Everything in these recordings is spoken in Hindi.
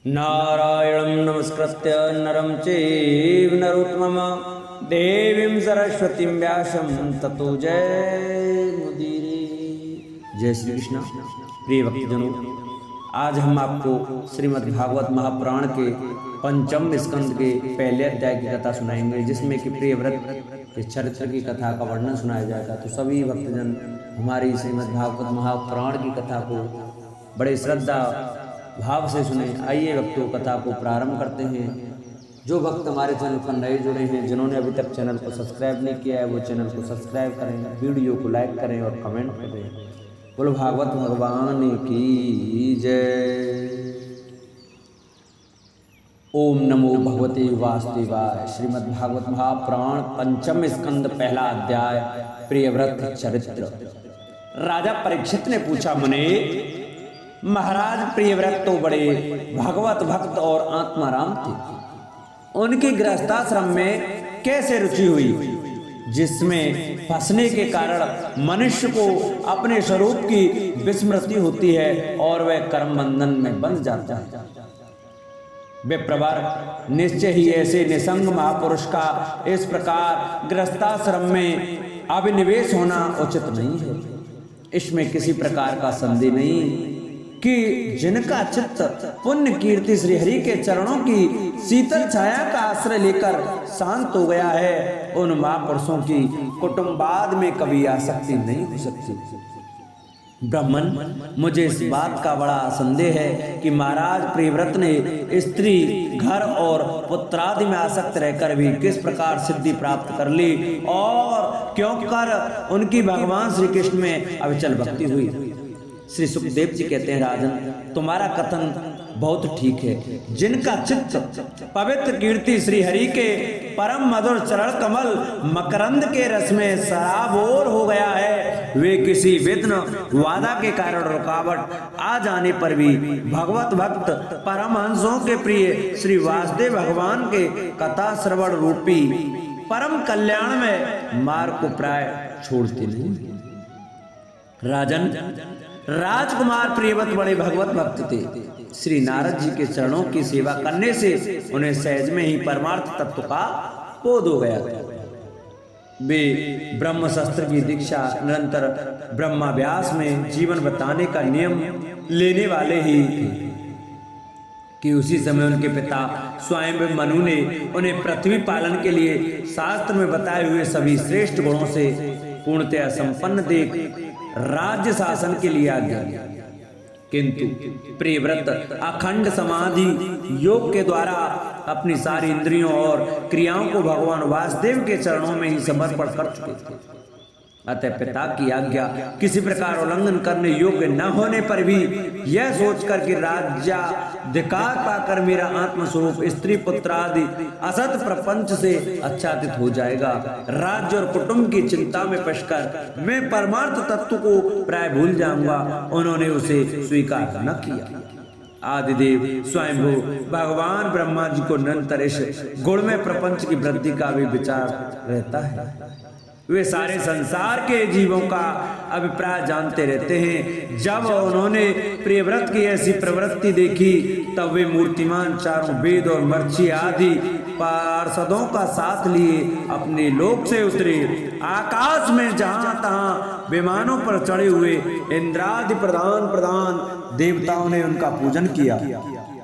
नारायणं नमस्कृत्य नरं चैव नरोत्तमं देवीं सरस्वतीं व्यासं ततो जयमुदीरये। जय श्री कृष्ण। प्रिय भक्तजनों, आज हम आपको श्रीमद् भागवत महापुराण के पंचम स्कंद के पहले अध्याय की कथा सुनाएंगे, जिसमें कि प्रियव्रत के चरित्र की कथा का वर्णन सुनाया जाएगा। तो सभी भक्तजन हमारी श्रीमद् भागवत महापुराण की कथा को बड़े श्रद्धा भाव से सुने। आइए भक्तों, कथा को प्रारंभ करते हैं। जो भक्त हमारे चैनल पर नए जुड़े हैं, जिन्होंने अभी तक चैनल को सब्सक्राइब नहीं किया है, वो चैनल को सब्सक्राइब करें, वीडियो को लाइक करें और कमेंट करें। बोलो भागवत भगवान की जय। ओम नमो भगवते वासुदेवाय। श्रीमद् भागवत महापुराण पंचम स्कंद पहला अध्याय, प्रियव्रत चरित्र। राजा परीक्षित ने पूछा, मुने महाराज प्रियव्रत तो बड़े भगवत भक्त और आत्माराम थे, उनकी गृहस्थाश्रम में कैसे रुचि हुई जिसमें फंसने के कारण मनुष्य को अपने स्वरूप की विस्मृति होती है और वह कर्म बंधन में बंध जाता है। विप्रवर, निश्चय ही ऐसे निसंग महापुरुष का इस प्रकार गृहस्थाश्रम में अभिनिवेश होना उचित नहीं है। इसमें किसी प्रकार का संदेह नहीं कि जिनका चित्त पुण्य कीर्ति श्री हरि के चरणों की शीतल छाया का आश्रय लेकर शांत हो गया है, उन महापुरुषों की कुटुंबाद में कभी आसक्ति नहीं हो सकती। ब्राह्मण, मुझे इस बात का बड़ा संदेह है कि महाराज प्रियव्रत ने स्त्री, घर और पुत्रादि में आसक्त रहकर भी किस प्रकार सिद्धि प्राप्त कर ली और क्यों कर उनकी भगवान श्री कृष्ण में अविचल भक्ति हुई। श्री सुखदेव जी कहते हैं, राजन तुम्हारा कथन बहुत ठीक है। जिनका चित्त पवित्र कीर्ति श्री हरि के परम मधुर चरण कमल मकरंद के रस में सराबोर हो गया है, वे किसी विघ्न बाधा के कारण रुकावट आ जाने पर भी भगवत भक्त परमहंसों के प्रिय श्री वासुदेव भगवान के कथा श्रवण रूपी परम कल्याण में मार्ग को प्राय छोड़ते नहीं। राजन, राजकुमार प्रियव्रत बड़े भगवत भक्त थे। श्री नारद जी के चरणों की सेवा करने से उन्हें सहज में ही परमार्थ तत्व का बोध हो गया था। वे ब्रह्म शस्त्र की दीक्षा निरंतर ब्रह्माभ्यास में जीवन बताने का नियम लेने वाले ही थे कि उसी समय उनके पिता स्वयं मनु ने उन्हें पृथ्वी पालन के लिए शास्त्र में बताए हुए सभी श्रेष्ठ गुणों से पूर्णतया संपन्न देख राज्य शासन के लिए आज्ञा दिया। किंतु प्रियव्रत अखंड समाधि योग के द्वारा अपनी सारी इंद्रियों और क्रियाओं को भगवान वासुदेव के चरणों में ही समर्पण कर चुके थे। अतः पिता की आज्ञा किसी प्रकार उल्लंघन करने योग्य न होने पर भी यह सोचकर कि राज्याधिकार पाकर मेरा आत्मस्वरूप स्त्री पुत्र आदि असत प्रपंच से आच्छादित हो जाएगा, राज्य और कुटुंब की चिंता में फंसकर मैं परमार्थ तत्व को प्राय भूल जाऊंगा, उन्होंने उसे स्वीकार न किया। आदिदेव स्वयंभू भगवान ब्रह्मा जी को निरंतर इस गुण में प्रपंच की वृद्धि का भी विचार रहता है। वे सारे संसार के जीवों का अभिप्राय जानते रहते हैं। जब उन्होंने प्रियव्रत की ऐसी प्रवृत्ति देखी, तब वे मूर्तिमान चारों वेद और मर्ची आदि पार्षदों का साथ लिए अपने लोक से उतरे। आकाश में जहां तहां विमानों पर चढ़े हुए इंद्रादि प्रधान देवताओं ने उनका पूजन किया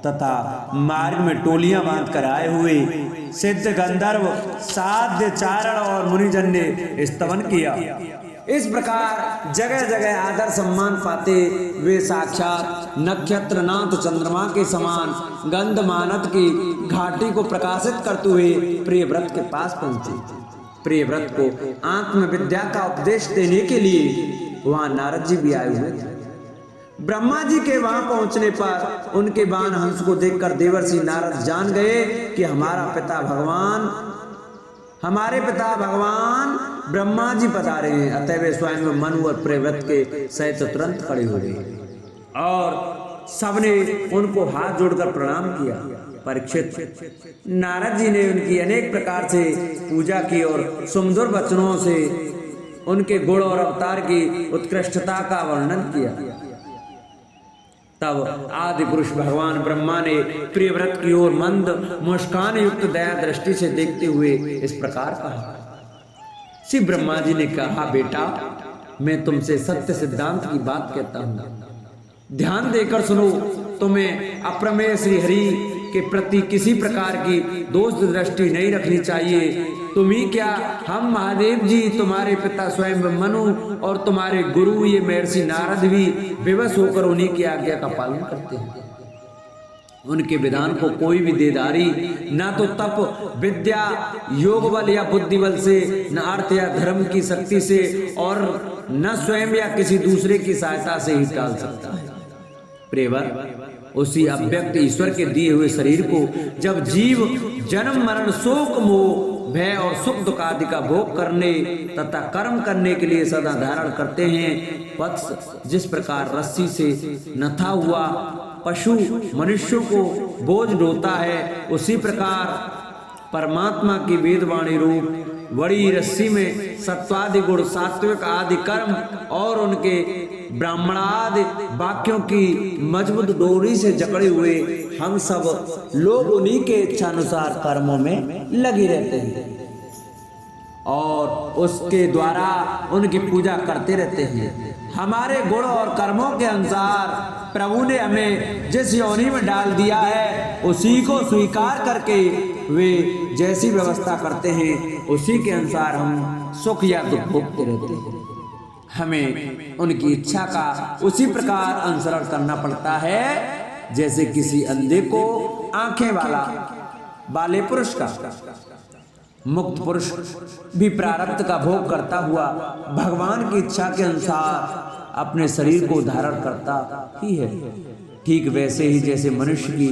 तथा मार्ग में टोलियां बांध कर आए हुए सिद्ध गंधर्व, साध्य, चारण और मुनिजन ने स्तवन किया। इस प्रकार जगह जगह आदर सम्मान पाते वे साक्षात नक्षत्र नाथ चंद्रमा के समान गंधमानत की घाटी को प्रकाशित करते हुए प्रियव्रत के पास पहुंचे। प्रियव्रत को आत्मविद्या का उपदेश देने के लिए वहां नारद जी भी आए हुए थे। ब्रह्मा जी के वहां पहुंचने पर उनके बाण हंस को देखकर देवर्षि नारद जान गए कि हमारे पिता भगवान ब्रह्मा जी पधारे हैं। अतः वे स्वयं मनु और प्रियव्रत के सहित तुरंत खड़े हो गए और सबने उनको हाथ जोड़कर प्रणाम किया। परीक्षित, नारद जी ने उनकी अनेक प्रकार से पूजा की और सुमधुर वचनों से उनके गुण और अवतार की उत्कृष्टता का वर्णन किया। तब आदि पुरुष भगवान ब्रह्मा ने प्रियव्रत की ओर मंद मुस्कान युक्त दया दृष्टि से देखते हुए इस प्रकार कहा। श्री ब्रह्मा जी ने कहा, बेटा मैं तुमसे सत्य सिद्धांत की बात कहता हूं, ध्यान देकर सुनो। तुम्हें अप्रमेय श्री हरि के प्रति किसी प्रकार की दोष दृष्टि नहीं रखनी चाहिए। तुम ही क्या, हम महादेव जी, तुम्हारे पिता स्वयं मनु और तुम्हारे गुरु ये महर्षि नारद भी विवश होकर उन्हीं की आज्ञा का पालन करते हैं। उनके विधान को कोई भी देदारी ना तो तप विद्या योग बल या बुद्धि बल से, न अर्थ या धर्म की शक्ति से और न स्वयं या किसी दूसरे की सहायता से ही टाल सकता है। प्रियवर, उसी अव्यक्त ईश्वर के दिए हुए शरीर को जब जीव जन्म मरण शोक मोह भय और सुख दुख आदि का भोग करने तथा कर्म करने के लिए सदा धारण करते हैं, वत्स जिस प्रकार रस्सी से नथा हुआ पशु मनुष्यों को बोझ ढोता है, उसी प्रकार परमात्मा की वेदवाणी रूप बड़ी रस्सी में सत्वादि गुण सात्विक आदि कर्म और उनके ब्राह्मणादि वाक्यों की मजबूत डोरी से जकड़े हुए हम सब लोग उन्हीं के इच्छानुसार कर्मों में लगे रहते हैं और उसके द्वारा उनकी पूजा करते रहते हैं। हमारे गुण और कर्मों के अनुसार प्रभु ने हमें जिस योनि में डाल दिया है, उसी को स्वीकार करके वे जैसी व्यवस्था करते हैं, उसी के अनुसार हम सुख या दुख भोगते रहते हैं। हमें उनकी इच्छा का उसी प्रकार अनुसरण करना पड़ता है जैसे किसी अंधे को आंखें वाले पुरुष का। मुक्त पुरुष भी प्रारब्ध का भोग करता हुआ भगवान की इच्छा के अनुसार अपने शरीर को धारण करता ही है। ठीक वैसे ही जैसे मनुष्य की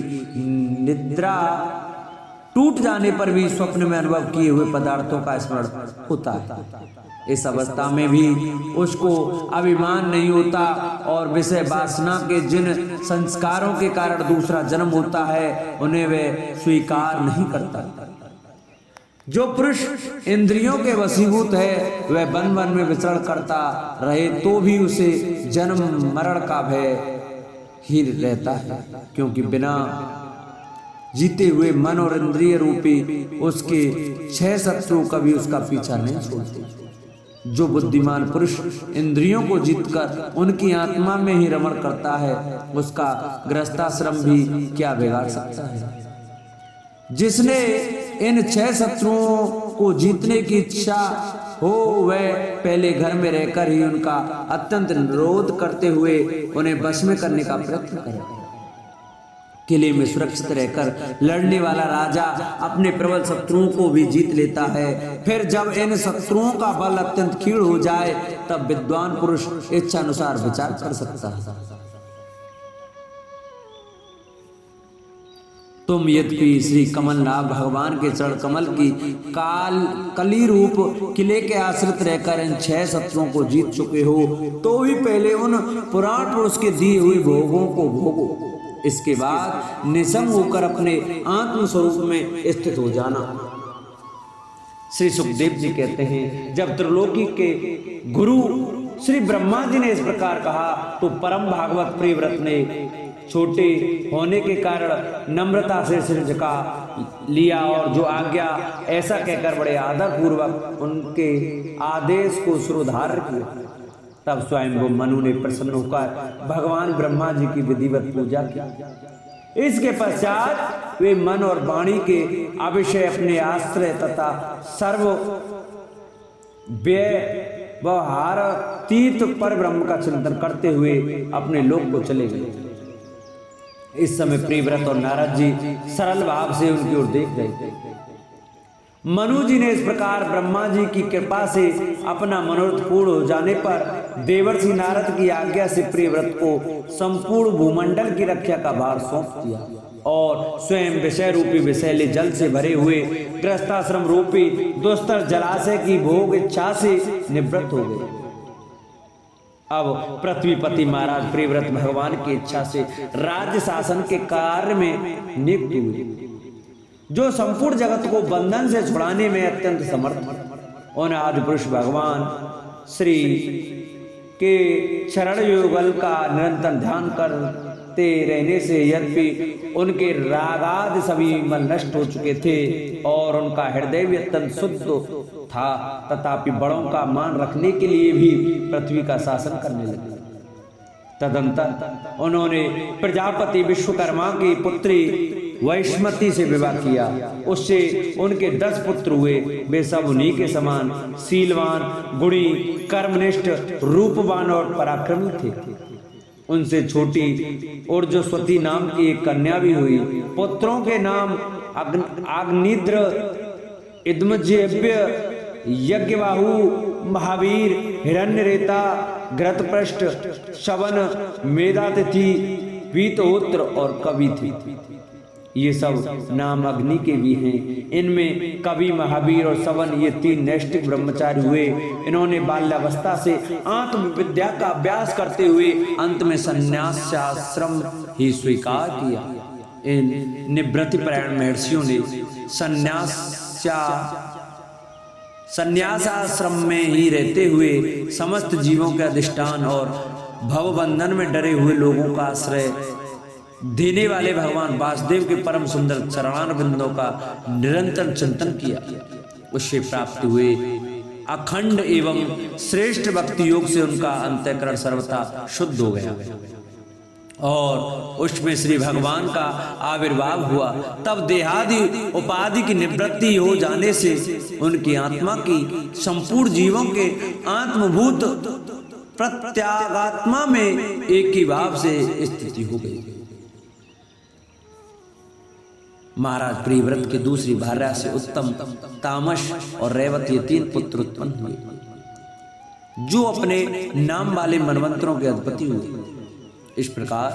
निद्रा टूट जाने पर भी स्वप्न में अनुभव किए हुए पदार्थों का स्मरण होता है, इस अवस्था में भी उसको अभिमान नहीं होता और विषय वासना के जिन संस्कारों के कारण दूसरा जन्म होता है, उन्हें वह स्वीकार नहीं करता। जो पुरुष इंद्रियों के वशीभूत है, वह वन वन में विचरण करता रहे तो भी उसे जन्म मरण का भय ही रहता है, क्योंकि बिना जीते हुए मन और इंद्रिय रूपी उसके 6 शत्रु कभी उसका पीछा नहीं छोड़ते। जो बुद्धिमान पुरुष इंद्रियों को जीतकर उनकी आत्मा में ही रमण करता है, उसका गृहस्थाश्रम भी क्या बिगाड़ सकता है। जिसने इन 6 शत्रुओं को जीतने की इच्छा हो, वह पहले घर में रहकर ही उनका अत्यंत निरोध करते हुए उन्हें वश में करने का प्रयत्न करे। किले में सुरक्षित रहकर लड़ने वाला राजा अपने प्रबल शत्रुओं को भी जीत लेता है। फिर जब इन शत्रुओं का बल अत्यंत क्षीण हो जाए, तब विद्वान पुरुष इच्छा अनुसार विचार कर सकता है। तुम यद्यपि श्री कमलनाथ भगवान के चरण कमल की कली रूप किले के आश्रित रहकर इन 6 शत्रुओं को जीत चुके हो, तो भी पहले उन पुराण पुरुष के दिए हुए भोगों को भोगो। इसके बाद निसंग होकर अपने आत्म स्वरूप में स्थित हो जाना। श्री सुखदेव जी कहते हैं, जब त्रिलोकी के गुरु श्री ब्रह्मा जी ने इस प्रकार कहा, तो परम भागवत प्रियव्रत ने छोटे होने के कारण नम्रता से सिर झुका लिया और जो आज्ञा ऐसा कहकर बड़े आदर पूर्वक उनके आदेश को सुधार किया। तब स्वयं वो मनु ने प्रसन्न होकर भगवान ब्रह्मा जी की विधिवत पूजा की। इसके पश्चात वे मन और वाणी के अविषय अपने आश्रय तथा सर्व व्यवहार तीत पर ब्रह्म का चिंतन करते हुए अपने लोक को चले गए। इस समय प्रियव्रत और नारद जी सरल भाव से उनकी ओर देख रहे थे। मनु जी ने इस प्रकार ब्रह्मा जी की कृपा से अपना मनोरथ पूर्ण हो जाने पर देवर्षि नारद की आज्ञा से प्रियव्रत को संपूर्ण भूमंडल की रक्षा का भार सौंप दिया और स्वयं विषय रूपी विषैले जल से भरे हुए गृहस्थाश्रम रूपी दुस्तर जलाशय की भोग इच्छा से निवृत्त हो गए। अब पृथ्वीपति महाराज प्रियव्रत भगवान की इच्छा से राज्य शासन के कार्य में नियुक्त हुए, जो संपूर्ण जगत को बंधन से छुड़ाने में अत्यंत समर्थ। उन आदि पुरुष भगवान श्री के चरण युगल का निरंतर ध्यान कर रहने से यद्यपि उनके रागाद सभी मल नष्ट हो चुके थे और उनका हृदय भी अत्यंत शुद्ध था, तथापि बड़ों का मान रखने के लिए भी पृथ्वी का शासन करने लगे। तदंतर उन्होंने प्रजापति विश्वकर्मा की पुत्री वैश्मती से विवाह किया। उससे उनके 10 पुत्र हुए। वे सब उन्हीं के समान शीलवान, गुणी, कर्मनिष्ठ, रूपवान और पराक्रमी थे। उनसे छोटी ऊर्जस्वती नाम की एक कन्या भी हुई। पुत्रों के नाम अग्निद्र, इदमजेव्य, यज्ञबाहु, महावीर, हिरण्यरेता, घृतपृष्ठ, शवन, मेधातिथि, पीतहोत्र और कवि थे। ये सब नाम अग्नि के भी हैं। इनमें कवि, महावीर और सवन ये 3 नैष्ठिक ब्रह्मचारी हुए। इन्होंने बाल्यावस्था से आत्मविद्या का अभ्यास करते हुए अंत में संन्यासाश्रम ही स्वीकार किया। इन निवृत्तिपरायण महर्षियों ने संन्यासाश्रम में ही रहते हुए समस्त जीवों के अधिष्ठान और भवबंधन में डरे हुए लोगों का आश्रय देने वाले भगवान वासुदेव के परम सुंदर चरणारविंदों का निरंतर चिंतन किया। उससे प्राप्त हुए अखंड एवं श्रेष्ठ भक्ति योग से उनका अंतःकरण सर्वथा शुद्ध हो गया और उसमें श्री भगवान का आविर्भाव हुआ। तब देहादि उपाधि की निवृत्ति हो जाने से उनकी आत्मा की संपूर्ण जीवों के आत्मभूत प्रत्यागात्मा में एक ही भाव से स्थिति हो गई। महाराज प्रियव्रत की दूसरी भार्या से उत्तम, तामस और रेवती ये 3 पुत्र उत्पन्न हुए जो अपने नाम वाले मनवंतरों के अधिपति हुए। इस प्रकार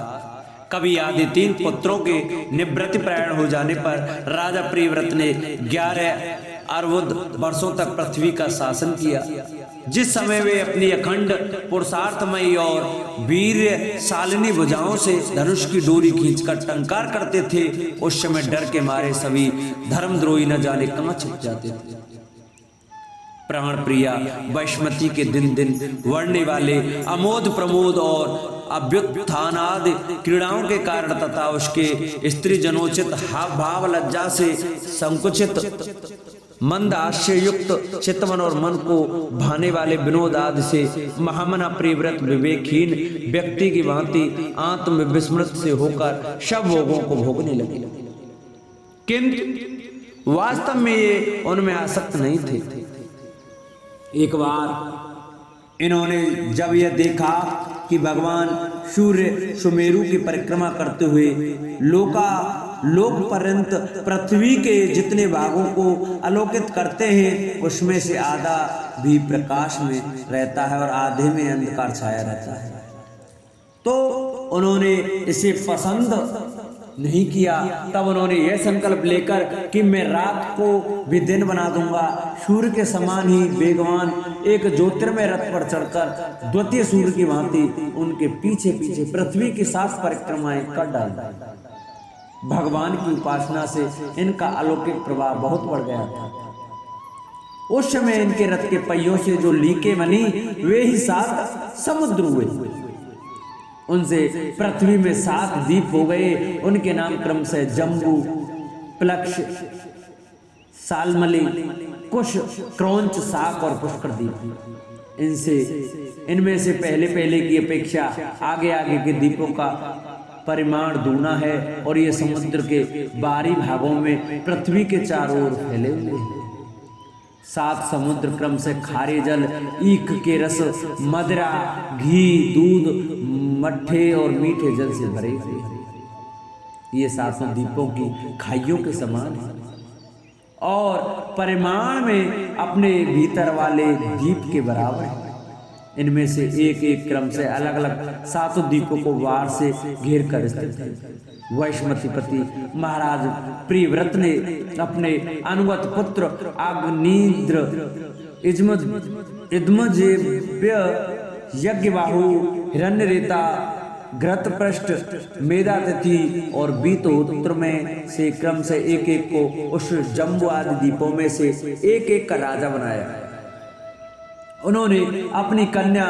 कवि आदि 3 पुत्रों के निवृत्तिपरायण हो जाने पर राजा प्रियव्रत ने 11 अर्बुद वर्षों तक पृथ्वी का शासन किया। जिस समय वे अपनी अखंड पुरुषार्थमयी और वीर्यशालिनी भुजाओं से धनुष की डोरी खींचकर टंकार करते थे, उस समय डर के मारे सभी धर्मद्रोही न जाने कहां छिप जाते थे। प्राण प्रिया वैश्मती के दिन दिन बढ़ने वाले अमोद प्रमोद और अभ्युत्थानादि क्रीड़ाओं के कारण तथा उसके स्त्री जनोचित हाव भाव लज्जा से संकुचित मंद आश्चर्युक्त चितवन और मन को भाने वाले विनोद आदि से महामना प्रियव्रत विवेकहीन व्यक्ति की भांति आत्म विस्मृत से होकर सब भोगों को भोगने लगे, किंतु वास्तव में ये उनमें आसक्त नहीं थे। एक बार इन्होंने जब यह देखा कि भगवान सूर्य सुमेरु की परिक्रमा करते हुए लोक पर्यंत पृथ्वी के जितने भागों को आलोकित करते हैं, उसमें से आधा भी प्रकाश में रहता है और आधे में अंधकार छाया रहता है, तो उन्होंने इसे पसंद नहीं किया। तब उन्होंने यह संकल्प लेकर कि मैं रात को भी दिन बना दूंगा, सूर्य के समान ही वेगवान एक ज्योतिर्मय रथ पर चढ़कर द्वितीय सूर्य की भांति उनके पीछे पीछे पृथ्वी की 7 परिक्रमाएं कर डाली। भगवान की उपासना से इनका अलौकिक प्रभाव बहुत बढ़ गया था। उस समय इनके रथ के पहियों से जो लीकें बनी वे ही 7 समुद्र हुए। उनसे पृथ्वी में 7 द्वीप हो गए। उनके नाम क्रमशः जम्बू, प्लक्ष, सालमली, कुश, क्रौंच, साक और पुष्कर द्वीप। इनमें से पहले की अपेक्षा आगे के द्वीपों का परिमाण दूना है और ये समुद्र के बाहरी भागों में पृथ्वी के चारों ओर फैले हुए हैं। 7 समुद्र क्रम से खारे जल, ईख के रस, मदिरा, घी, दूध, मट्ठे और मीठे जल से भरे हुए। ये 7 द्वीपों की खाइयों के समान है और परिमाण में अपने भीतर वाले द्वीप के बराबर है। इनमें से एक क्रम से अलग अलग 7 द्वीपों को बाहर से घेर कर स्थित है। वैश्मतीपति महाराज प्रियव्रत ने अपने अनुगत पुत्र अग्निद्र, इदमजेव्य, यज्ञबाहु, हिरण्यरेता, घृतपृष्ठ, मेधातिथि और बीतहोत्र में से क्रम से एक को उस जम्बू आदि द्वीपों में से एक का राजा बनाया। उन्होंने अपनी कन्या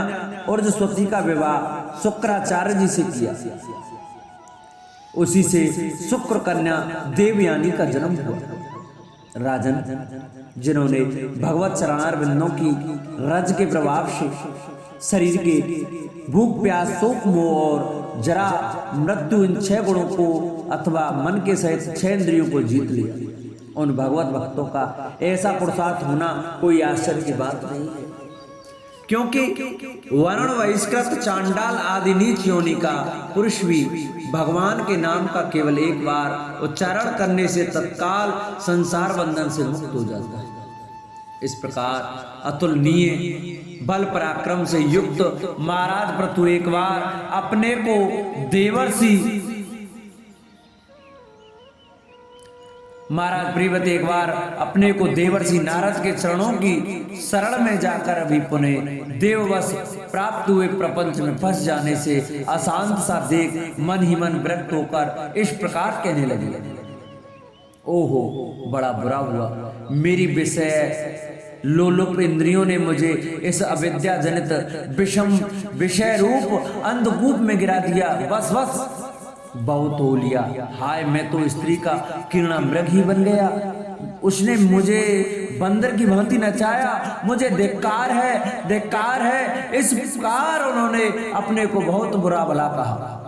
ऊर्जस्वती का विवाह शुक्राचार्य जी से किया। उसी से शुक्र कन्या देवयानी का जन्म हुआ। राजन, जिन्होंने भगवत चरणार बिंदों की रज के प्रभाव से शरीर के भूख प्यास शोक मोह और जरा मृत्यु इन 6 गुणों को अथवा मन के सहित 6 इंद्रियों को जीत लिया, उन भगवत भक्तों का ऐसा पुरुषार्थ होना कोई आश्चर्य की बात नहीं है, क्योंकि वर्ण बहिष्कृत चांडाल आदि नीच योनि का पुरुष भी भगवान के नाम का केवल एक बार उच्चारण करने से तत्काल संसार बंधन से मुक्त हो जाता है। इस प्रकार अतुलनीय बल पराक्रम से युक्त महाराज पृथु एक बार अपने को देवर्षि महाराज प्रियव्रत एक बार अपने को देवर्षि नारद के चरणों की शरण में जाकर अभी पुनः देववश प्राप्त हुए प्रपंच में फंस जाने से अशांत सा देख मन ही मन विरक्त होकर इस प्रकार कहने लगे, ओहो बड़ा बुरा हुआ, मेरी विषय लोलुप इंद्रियों ने मुझे इस अविद्या जनित विषम विषय रूप अंधकूप में गिरा दिया। बस बस बहुत हो लिया, हाय मैं तो स्त्री का किरणा मृग ही बन गया। उसने मुझे बंदर की भांति नचाया, मुझे धिक्कार है। इस प्रकार उन्होंने अपने को बहुत बुरा भला कहा।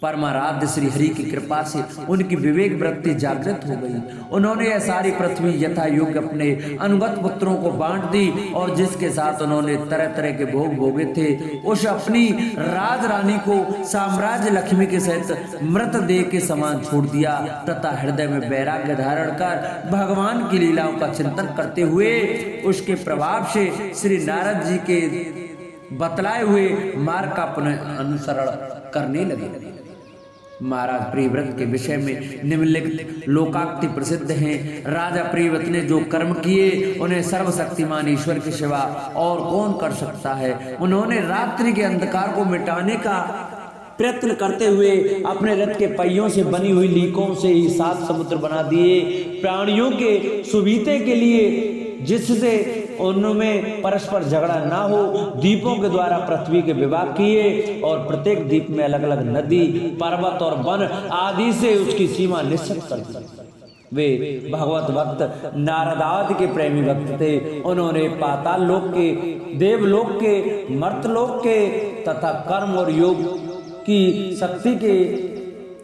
परमाराध्य श्री हरि की कृपा से उनकी विवेक वृत्ति जागृत हो गई। उन्होंने यह सारी पृथ्वी यथा योग्य अपने अनुगत पुत्रों को बांट दी और जिसके साथ उन्होंने तरह तरह के भोग भोगे थे, उस अपनी राज रानी को साम्राज्य लक्ष्मी के सहित मृतदेह के समान छोड़ दिया तथा हृदय में वैराग्य धारण कर भगवान की लीलाओं का चिंतन करते हुए उसके प्रभाव से श्री नारद जी के बतलाए हुए मार्ग का पुनः अनुसरण करने लगे। महाराज प्रियव्रत के विषय में निम्नलिखित लोकाक्ति प्रसिद्ध हैं। राजा प्रियव्रत ने जो कर्म किए उन्हें सर्वशक्तिमान ईश्वर के सिवा और कौन कर सकता है। उन्होंने रात्रि के अंधकार को मिटाने का प्रयत्न करते हुए अपने रथ के पहियों से बनी हुई लीकों से ही 7 समुद्र बना दिए। प्राणियों के सुविधे के लिए जिससे उनमें परस्पर झगड़ा ना हो दीपों के द्वारा पृथ्वी के विभाग किए और प्रत्येक दीप में अलग अलग नदी पर्वत और वन आदि से उसकी सीमा निश्चित कर दी। वे भगवत भक्त नारदादि के प्रेमी भक्त थे। उन्होंने पाताल लोक के, देवलोक के, मर्तलोक के तथा कर्म और योग की शक्ति के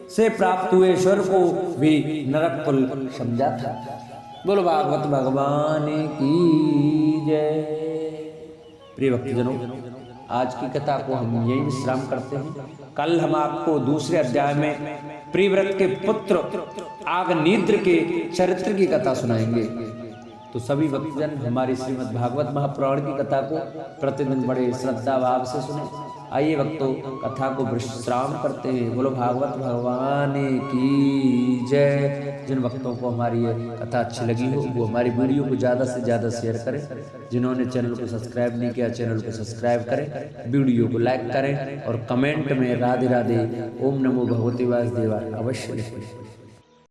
से प्राप्त हुए ईश्वर को भी नरक कुल समझा था। बोलो भागवत भगवान की जय। प्रिय भक्तजनों, आज की कथा को हम यही विश्राम करते हैं। कल हम आपको दूसरे अध्याय में प्रियव्रत के पुत्र आग्नेत्र के चरित्र की कथा सुनाएंगे। तो सभी भक्तजन हमारी श्रीमद् भागवत महापुराण की कथा को प्रतिदिन बड़े श्रद्धा भाव से सुने। आइए भक्तों, कथा को विश्राम करते हैं। बोलो भागवत भगवान की जय। जिन भक्तों को हमारी ये कथा अच्छी लगी हो वो हमारी वीडियो को ज़्यादा से ज़्यादा शेयर करें। जिन्होंने चैनल को सब्सक्राइब नहीं किया चैनल को सब्सक्राइब करें, वीडियो को लाइक करें और कमेंट में राधे राधे ओम नमो भगवते वासुदेवाय अवश्य लिखें।